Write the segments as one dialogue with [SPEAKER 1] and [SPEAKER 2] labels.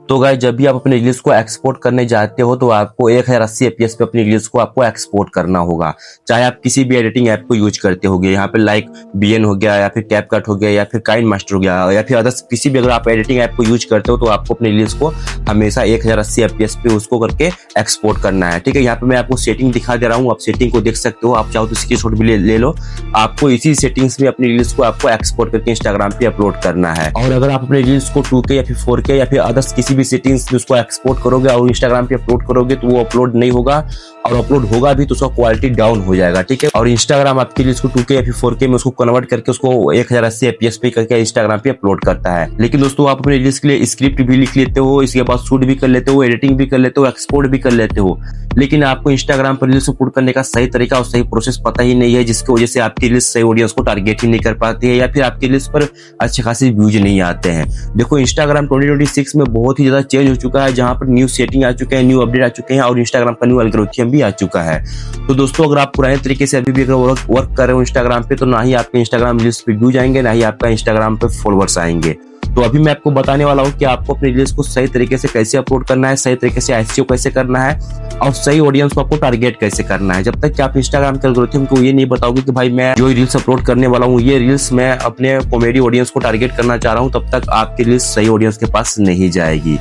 [SPEAKER 1] तो गाइस जब भी आप अपने रील्स को एक्सपोर्ट करने जाते हो तो आपको 1080 एफपीएस पे अपनी रील्स को आपको एक्सपोर्ट करना होगा। चाहे आप किसी भी एडिटिंग ऐप को यूज करते होगे, यहाँ पे लाइक बीएन हो गया या फिर कैपकट हो गया या फिर काइन मास्टर हो गया या फिर अदर्स किसी भी अगर आप एडिटिंग ऐप को यूज करते हो तो आपको अपने रील्स को हमेशा 1080 एफपीएस पे उसको करके एक्सपोर्ट करना है। ठीक है, यहाँ पे मैं आपको सेटिंग दिखा दे रहा हूँ, आप सेटिंग को देख सकते हो। आप चाहो तो स्क्रीनशॉट भी ले लो। आपको इसी सेटिंग्स में अपनी रील्स को आपको एक्सपोर्ट करके इंस्टाग्राम पे अपलोड करना है। और अगर आप अपने रील्स को 2K या फिर 4K या फिर अदर्स किसी भी सेटिंग्स में उसको एक्सपोर्ट करोगे और इंस्टाग्राम पे अपलोड करोगे तो वो अपलोड नहीं होगा, और अपलोड होगा भी तो उसका क्वालिटी डाउन हो जाएगा। ठीक है, और इंस्टाग्राम आपके लिए इसको 2K या फिर 4K में उसको कन्वर्ट करके उसको 1080 एफपीएस पे करके इंस्टाग्राम पे अपलोड करता है। लेकिन दोस्तों आप अपने रील्स के लिए स्क्रिप्ट भी लिख लेते हो, इसके बाद शूट भी कर लेते हो, एडिटिंग भी कर लेते हो, एक्सपोर्ट भी कर लेते हो, लेकिन आपको इंस्टाग्राम पर रील्स अपलोड करने का सही तरीका और सही प्रोसेस पता ही नहीं है, जिसकी वजह से आपकी रील्स सही ऑडियंस को टारगेट ही नहीं कर पाती है या फिर आपकी रील्स पर अच्छे खासे व्यूज नहीं आते हैं। देखो इंस्टाग्राम 2026 में बहुत ही ज्यादा चेंज हो चुका है, जहां पर न्यू सेटिंग आ चुके हैं, न्यू अपडेट आ चुके हैं और इंस्टाग्राम का न्यू एल्गोरिथम भी आ चुका है। तो दोस्तों अगर आप पुराने तरीके से अभी भी अगर वर्क कर रहे हो इंस्टाग्राम पे, तो ना ही आपके इंस्टाग्राम रील्स पे व्यूज आएंगे, ना ही आपका इंस्टाग्राम पे फॉलोअर्स आएंगे। तो अभी मैं आपको बताने वाला हूँ कि आपको अपने रील्स को सही तरीके से कैसे अपलोड करना है, सही तरीके से एसईओ कैसे करना है और सही ऑडियंस को आपको टारगेट कैसे करना है। जब तक कि आप इंस्टाग्राम के एल्गोरिथम को ये नहीं बताओगे कि भाई मैं जो रील्स अपलोड करने वाला हूँ ये रील्स मैं अपने कॉमेडी ऑडियंस को टारगेट करना चाह रहा हूँ, तब तक आपकी रील्स सही ऑडियंस के पास नहीं जाएगी।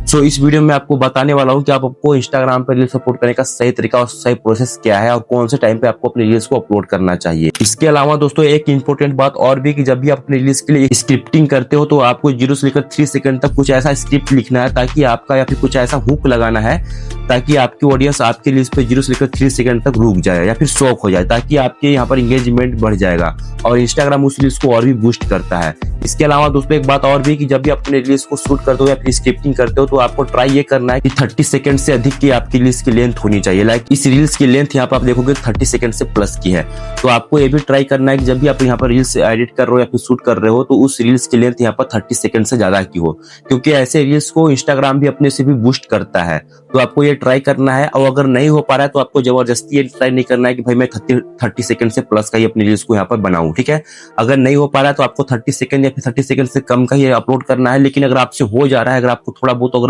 [SPEAKER 1] सो इस वीडियो में आपको बताने वाला हूँ कि आपको इंस्टाग्राम पर रील्स अपलोड करने का सही तरीका और सही प्रोसेस क्या है और कौन से टाइम पे आपको अपनी रील्स को अपलोड करना चाहिए। इसके अलावा दोस्तों एक इंपॉर्टेंट बात और भी कि जब भी आप अपनी रील्स के लिए स्क्रिप्टिंग करते हो तो आपको 0 से लेकर 3 सेकंड तक कुछ ऐसा स्क्रिप्ट लिखना है ताकि आपका या फिर कुछ ऐसा हुक लगाना है ताकि आपकी ऑडियंस आपकी रील्स पे 0 से लेकर 3 सेकंड तक रुक जाए या फिर शॉक हो जाए, ताकि आपके यहाँ पर एंगेजमेंट बढ़ जाएगा और इंस्टाग्राम उस रील्स को और भी बूस्ट करता है। इसके अलावा दोस्तों एक बात और भी कि जब भी आप अपने रील्स को शूट करते हो या फिर स्क्रिप्टिंग करते हो तो आपको ट्राई ये करना है कि 30 सेकंड से अधिक की आपकी रील्स की लेंथ होनी चाहिए। लाइक इस रील्स की लेंथ यहाँ पर आप देखोगे 30 सेकंड से प्लस की है, तो आपको ये भी ट्राई करना है कि जब भी आप यहाँ पर रील्स एडिट कर रहे हो या फिर शूट कर रहे हो तो उस रील्स की लेंथ यहाँ पर 30 सेकंड से ज्यादा की हो, क्योंकि ऐसे रील्स को इंस्टाग्राम भी अपने से भी बूस्ट करता है। तो आपको ये ट्राई करना है, और अगर नहीं हो पा रहा है तो आपको जबरदस्ती ये ट्राई नहीं करना है कि भाई मैं 30 सेकंड से प्लस का ही अपनी रील्स को यहाँ पर बनाऊं। ठीक है, अगर नहीं हो पा रहा है तो आपको 30 सेकंड या फिर 30 सेकंड से कम का ही अपलोड करना है। लेकिन अगर आपसे हो जा रहा है, अगर आपको थोड़ा बहुत अगर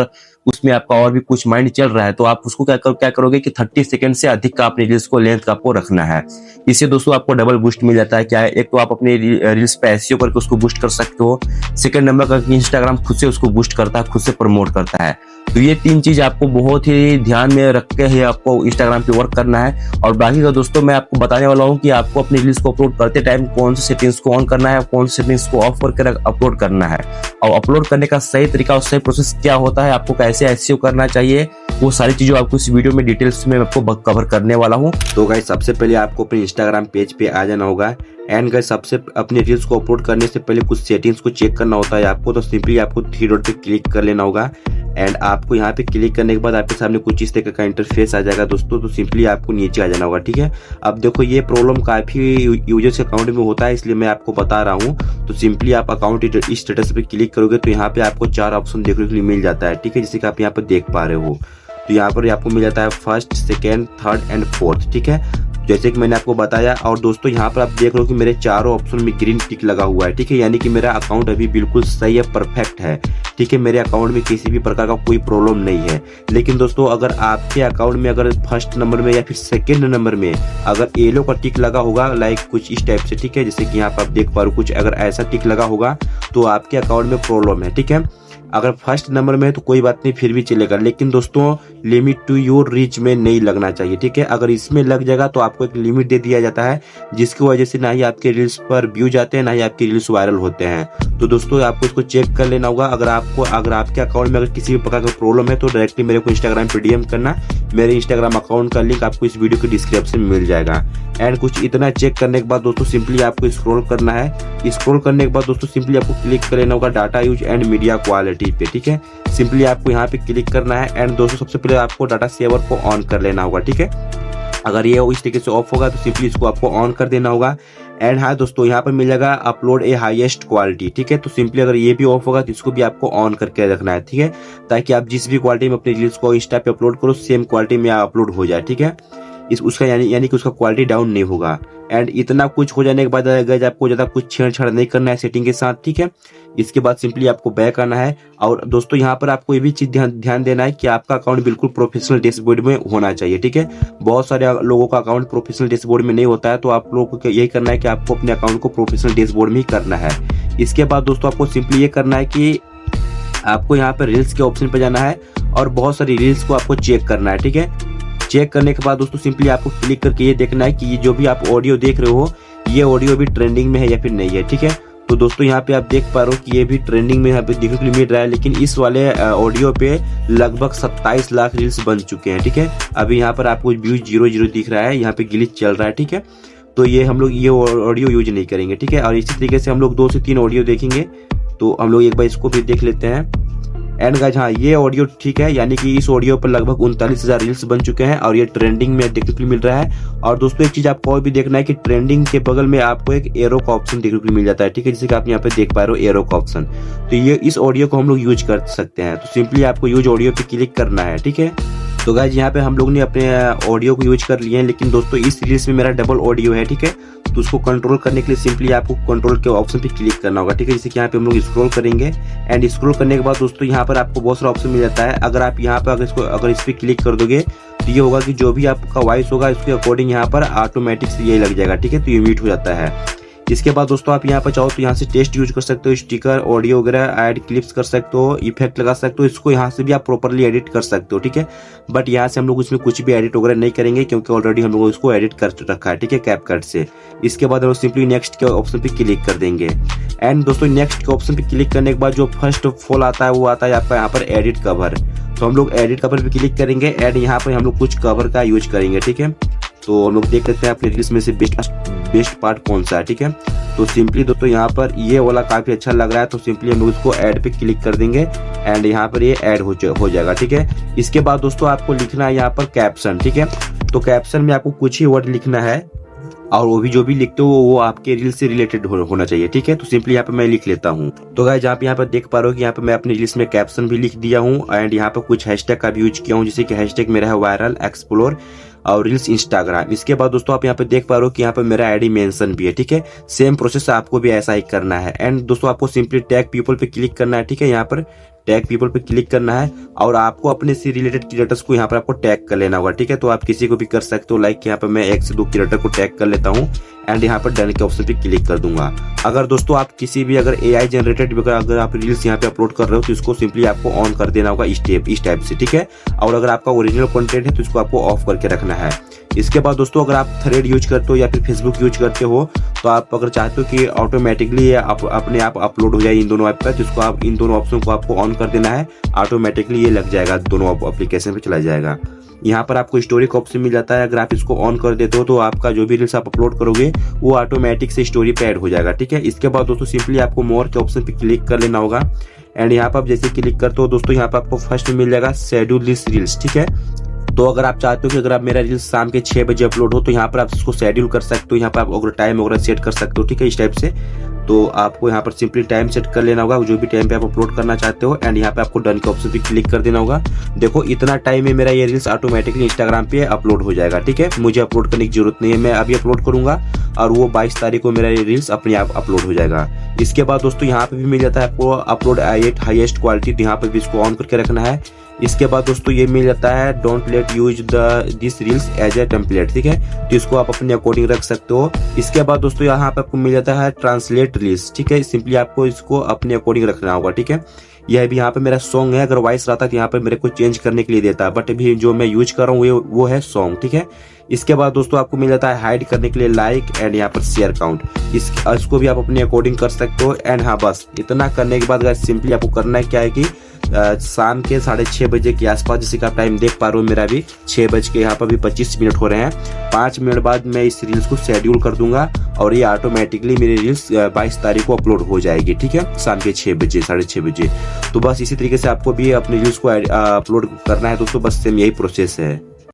[SPEAKER 1] उसमें आपका और भी कुछ माइंड चल रहा है तो आप उसको क्या करोगे कि 30 सेकंड से अधिक का अपनी रील्स को लेंथ का आपको रखना है। इससे दोस्तों आपको डबल बूस्ट मिल जाता है। क्या है, एक तो आप अपने रील्स पे एसईओ करके उसको बूस्ट कर सकते हो, सेकंड नंबर का इंस्टाग्राम खुद से उसको बूस्ट करता है, खुद से प्रमोट करता है। तो ये 3 चीज आपको बहुत ही ध्यान में रख के ही आपको इंस्टाग्राम पे वर्क करना है। और बाकी का दोस्तों मैं आपको बताने वाला हूँ कि आपको अपनी रील्स को अपलोड करते टाइम कौन से सेटिंग्स को ऑन करना है, कौन से सेटिंग्स को ऑफ करके अपलोड करना है, और अपलोड करने का सही तरीका और सही प्रोसेस क्या होता है, आपको कैसे एसईओ करना चाहिए, वो सारी चीजों आपको इस वीडियो में डिटेल्स में आपको कवर करने वाला हूँ।
[SPEAKER 2] तो गाइस सबसे पहले आपको अपने इंस्टाग्राम पेज पे आ जाना होगा। एंड गाइस सबसे अपने रील्स को अपलोड करने से पहले कुछ सेटिंग्स को चेक करना होता है आपको। तो सिंपली आपको 3 डॉट पे क्लिक कर लेना होगा। एंड आपको यहाँ पे क्लिक करने के बाद आपके सामने कुछ इस तरह का इंटरफेस आ जाएगा दोस्तों। तो सिंपली आपको नीचे आ जाना होगा। ठीक है, अब देखो ये प्रॉब्लम काफी यूजर्स के अकाउंट में होता है, इसलिए मैं आपको बता रहा हूँ। तो सिंपली आप अकाउंट स्टेटस पे क्लिक करोगे तो यहाँ पे आपको 4 ऑप्शन देखने के लिए मिल जाता है। ठीक है, जैसे कि आप यहाँ पर देख पा रहे हो, तो यहाँ पर आपको मिल जाता है first, second, third and fourth. ठीक है, जैसे कि मैंने आपको बताया। और दोस्तों यहाँ पर आप देख लो कि मेरे चारों ऑप्शन में ग्रीन टिक लगा हुआ है। ठीक है, यानी कि मेरा अकाउंट अभी बिल्कुल सही है, परफेक्ट है। ठीक है, मेरे अकाउंट में किसी भी प्रकार का कोई प्रॉब्लम नहीं है। लेकिन दोस्तों अगर आपके अकाउंट में अगर फर्स्ट नंबर में या फिर सेकेंड नंबर में अगर येलो का टिक लगा होगा, लाइक कुछ इस टाइप से, ठीक है, जैसे कि यहाँ पर आप देख पा रहे हो कुछ अगर ऐसा टिक लगा होगा तो आपके अकाउंट में प्रॉब्लम है। ठीक है, अगर फर्स्ट नंबर में है तो कोई बात नहीं, फिर भी चलेगा। लेकिन दोस्तों लिमिट टू योर रीच में नहीं लगना चाहिए। ठीक है, अगर इसमें लग जाएगा तो आपको एक लिमिट दे दिया जाता है, जिसकी वजह से ना ही आपके रील्स पर व्यूज आते हैं, ना ही आपके रील्स वायरल होते हैं। तो दोस्तों आपको इसको चेक कर लेना होगा। अगर आपके अकाउंट में अगर किसी भी प्रकार का प्रॉब्लम है तो डायरेक्टली मेरे को इंस्टाग्राम पे डीएम करना। मेरे इंस्टाग्राम अकाउंट का लिंक आपको इस वीडियो के डिस्क्रिप्शन में मिल जाएगा। एंड कुछ इतना चेक करने के बाद दोस्तों सिंपली आपको स्क्रॉल करना है। स्क्रॉल करने के बाद दोस्तों सिंपली आपको क्लिक कर लेना होगा data use and media quality पे। ठीक है, सिंपली आपको यहाँ पे क्लिक करना है। एंड दोस्तों सबसे पहले आपको डाटा सेवर को ऑन कर लेना होगा। ठीक है, अगर ये इस तरीके से ऑफ होगा तो सिंपली इसको आपको ऑन कर देना होगा। एंड हाँ दोस्तों यहाँ पर मिल जाएगा अपलोड ए हाईएस्ट क्वालिटी। ठीक है, तो सिंपली अगर ये भी ऑफ होगा तो इसको भी आपको ऑन करके रखना है। ठीक है, ताकि आप जिस भी क्वालिटी में अपनी रील्स को इंस्टा पे अपलोड करो सेम क्वालिटी में अपलोड हो जाए। ठीक है, इस उसका यानी कि उसका क्वालिटी डाउन नहीं होगा। एंड इतना कुछ हो जाने के बाद गाइस आपको ज़्यादा कुछ छेड़छाड़ नहीं करना है सेटिंग के साथ, ठीक है। इसके बाद सिंपली आपको बैक आना है। और दोस्तों यहाँ पर आपको ये भी चीज़ ध्यान देना है कि आपका अकाउंट बिल्कुल प्रोफेशनल डैशबोर्ड में होना चाहिए, ठीक है। बहुत सारे लोगों का अकाउंट प्रोफेशनल डैशबोर्ड में नहीं होता है, तो आप लोगों को यही करना है कि आपको अपने अकाउंट को प्रोफेशनल डैशबोर्ड में ही करना है। इसके बाद दोस्तों आपको सिंपली ये करना है कि आपको यहाँ पर रील्स के ऑप्शन पर जाना है और बहुत सारी रील्स को आपको चेक करना है, ठीक है। चेक करने के बाद दोस्तों सिंपली आपको क्लिक करके ये देखना है कि ये जो भी आप ऑडियो देख रहे हो ये ऑडियो भी ट्रेंडिंग में है या फिर नहीं है, ठीक है। तो दोस्तों यहाँ पे आप देख पा रहे हो कि ये भी ट्रेंडिंग में यहाँ पे देखने को मिल रहा है, लेकिन इस वाले ऑडियो पे लगभग 27 लाख रील्स बन चुके हैं, ठीक है। अभी यहाँ पर आपको व्यूज 0 दिख रहा है, यहाँ पे ग्लिच चल रहा है, ठीक है। तो ये हम लोग ये ऑडियो यूज नहीं करेंगे, ठीक है। और इसी तरीके से हम लोग 2 से 3 ऑडियो देखेंगे, तो हम लोग एक बार इसको भी देख लेते हैं। एंड गाइस हाँ, ये ऑडियो ठीक है, यानी कि इस ऑडियो पर लगभग 39,000 रील्स बन चुके हैं और ये ट्रेंडिंग में देखने को मिल रहा है। और दोस्तों एक चीज आपको और भी देखना है कि ट्रेंडिंग के बगल में आपको एक एरो का ऑप्शन देखने को मिल जाता है, ठीक है, जैसे कि आप यहाँ पे देख पा रहे हो एरो का ऑप्शन। तो ये इस ऑडियो को हम लोग यूज कर सकते हैं, तो सिंपली आपको यूज ऑडियो पे क्लिक करना है, ठीक है। तो गाइस यहाँ पे हम लोग ने अपने ऑडियो को यूज कर लिए हैं, लेकिन दोस्तों इस रील्स में मेरा डबल ऑडियो है, ठीक है। तो उसको कंट्रोल करने के लिए सिंपली आपको कंट्रोल के ऑप्शन पे क्लिक करना होगा, ठीक है। जैसे कि यहाँ पे हम लोग स्क्रॉल करेंगे एंड स्क्रॉल करने के बाद दोस्तों यहाँ पर आपको बहुत सारा ऑप्शन मिल जाता है। अगर आप यहाँ पर अगर इस पर क्लिक कर दोगे तो ये होगा कि जो भी आपका वॉइस होगा उसके अकॉर्डिंग यहाँ पर ऑटोमेटिक से ये लग जाएगा, ठीक है। तो ये म्यूट हो जाता है। इसके बाद दोस्तों आप यहाँ पर चाहो तो यहाँ से टेस्ट यूज कर सकते हो, स्टिकर, ऑडियो वगैरह ऐड क्लिप्स कर सकते हो, इफेक्ट लगा सकते हो, इसको यहाँ से भी आप प्रॉपर्ली एडिट कर सकते हो, ठीक है। बट यहाँ से हम लोग इसमें कुछ भी एडिट वगैरह नहीं करेंगे क्योंकि ऑलरेडी हम लोग इसको एडिट कर रखा है, ठीक है, कैपकट से। इसके बाद हम लोग सिंपली नेक्स्ट के ऑप्शन पे क्लिक कर देंगे। एंड दोस्तों नेक्स्ट के ऑप्शन पे क्लिक करने के बाद जो फर्स्ट फॉल आता है वो आता है आपका यहाँ पर एडिट कवर। तो हम लोग एडिट कवर पे क्लिक करेंगे एंड यहाँ पर हम लोग कुछ कवर का यूज करेंगे, ठीक है। तो हम लोग देख लेते हैं अपने रील्स में से बेस्ट पार्ट कौन सा है, ठीक है। तो सिंपली दोस्तों यहाँ पर ये वाला काफी अच्छा लग रहा है, तो सिंपली हम लोग इसको ऐड पे क्लिक कर देंगे एंड यहाँ पर ये ऐड हो जाएगा, ठीक है। इसके बाद दोस्तों आपको लिखना है यहाँ पर कैप्शन, ठीक है। तो कैप्शन में आपको कुछ ही वर्ड लिखना है और वो भी जो भी लिखते हो वो आपके रील से रिलेटेड होना चाहिए, ठीक है। तो सिंपली यहाँ पे मैं लिख लेता हूँ। तो गाइस आप यहाँ पर देख पा रहे हो कि यहाँ पे मैं अपने रील्स में कैप्शन भी लिख दिया हूँ एंड यहाँ पर कुछ हैशटैग का भी यूज किया हूँ, जैसे कि हैशटैग मेरा है वायरल एक्सप्लोर और रील्स इंस्टाग्राम। इसके बाद दोस्तों आप यहाँ पे देख पा रहे हो कि यहाँ पे मेरा आईडी मेंशन भी है, ठीक है। सेम प्रोसेस आपको भी ऐसा ही करना है। एंड दोस्तों आपको सिंपली टैग पीपल पे क्लिक करना है, ठीक है। यहाँ पर टैग पीपल पे क्लिक करना है और आपको अपने से रिलेटेड क्रिएटर्स को यहाँ पर आपको टैग कर लेना होगा, ठीक है। तो आप किसी को भी कर सकते हो, लाइक यहाँ पर मैं 1 से 2 क्रिएटर को टैग कर लेता हूँ एंड यहाँ पर डन के ऑप्शन पे क्लिक कर दूंगा। अगर दोस्तों आप किसी भी अगर AI जनरेटेड अगर आप रील्स यहाँ पे अपलोड कर रहे हो तो इसको सिंपली आपको ऑन कर देना होगा इस टाइप से, ठीक है। और अगर आपका ओरिजिनल कंटेंट है तो इसको आपको ऑफ करके रखना है। इसके बाद दोस्तों अगर आप थ्रेड यूज करते हो या फिर फेसबुक यूज करते हो तो आप अगर चाहते हो कि ऑटोमेटिकली अपने आप अपलोड हो जाए इन दोनों ऐप पर, तो इसको आप इन दोनों ऑप्शन को आपको ऑन कर देना है, ऑटोमेटिकली ये लग जाएगा, दोनों एप्लीकेशन पे चला जाएगा। यहाँ पर आपको स्टोरी का ऑप्शन मिल जाता है, अगर आप इसको ऑन कर देते हो तो आपका जो भी रील्स आप अपलोड करोगे वो ऑटोमेटिक से स्टोरी पे ऐड हो जाएगा, ठीक है। इसके बाद दोस्तों सिंपली आपको मोर के ऑप्शन पे क्लिक कर लेना होगा एंड यहाँ पर आप जैसे क्लिक करते हो दोस्तों यहाँ पर आपको फर्स्ट में मिल जाएगा शेड्यूल दिस रील्स, ठीक है। तो अगर आप चाहते हो कि अगर आप मेरा रील्स शाम के 6 बजे अपलोड हो तो यहाँ पर आप इसको शेड्यूल कर सकते हो, यहाँ पर आप अगर टाइम वगैरह सेट कर सकते हो, ठीक है, इस टाइप से। तो आपको यहाँ पर सिंपली टाइम सेट कर लेना होगा जो भी टाइम पे आप अपलोड करना चाहते हो एंड यहाँ पे आपको डन के ऑप्शन पे क्लिक कर देना होगा। देखो इतना टाइम में मेरा ये रील्स ऑटोमेटिकली इंस्टाग्राम पे अपलोड हो जाएगा, ठीक है। मुझे अपलोड करने की जरूरत नहीं है, मैं अभी अपलोड करूंगा और वो 22 तारीख को मेरा ये रील्स अपने आप अपलोड हो जाएगा। इसके बाद दोस्तों यहाँ पे भी मिल जाता है आपको अपलोड एट हाईएस्ट क्वालिटी, तो यहाँ पे भी इसको ऑन करके रखना है। इसके बाद दोस्तों ये मिल जाता है don't let use this reels as a template, ठीक है। तो इसको आप अपने अकॉर्डिंग रख सकते हो। इसके बाद दोस्तों यहाँ पे आपको मिल जाता है ट्रांसलेट रील्स, ठीक है। सिंपली आपको इसको अपने अकॉर्डिंग रखना होगा, ठीक है। यह भी यहाँ पे मेरा सॉन्ग है, अगर वॉइस रहता तो यहाँ पे मेरे को चेंज करने के लिए देता है, बट अभी जो मैं यूज कर रहा हूँ वो है सॉन्ग, ठीक है। इसके बाद दोस्तों आपको मिल जाता है हाइड करने के लिए लाइक एंड यहाँ पर शेयर काउंट, इसको भी आप अपने अकॉर्डिंग कर सकते हो। एंड हाँ बस इतना करने के बाद सिंपली आपको करना है क्या है कि शाम के 6:30 बजे के आसपास, जैसे कि आप टाइम देख पा रहे हो मेरा भी 6 बज के यहाँ पर भी 25 मिनट हो रहे हैं, 5 मिनट बाद मैं इस रील्स को शेड्यूल कर दूंगा और ये ऑटोमेटिकली मेरी रील्स 22 तारीख को अपलोड हो जाएगी, ठीक है, शाम के 6 बजे 6:30 बजे। तो बस इसी तरीके से आपको भी अपनी रील्स को अपलोड करना है दोस्तों, बस सेम यही प्रोसेस है।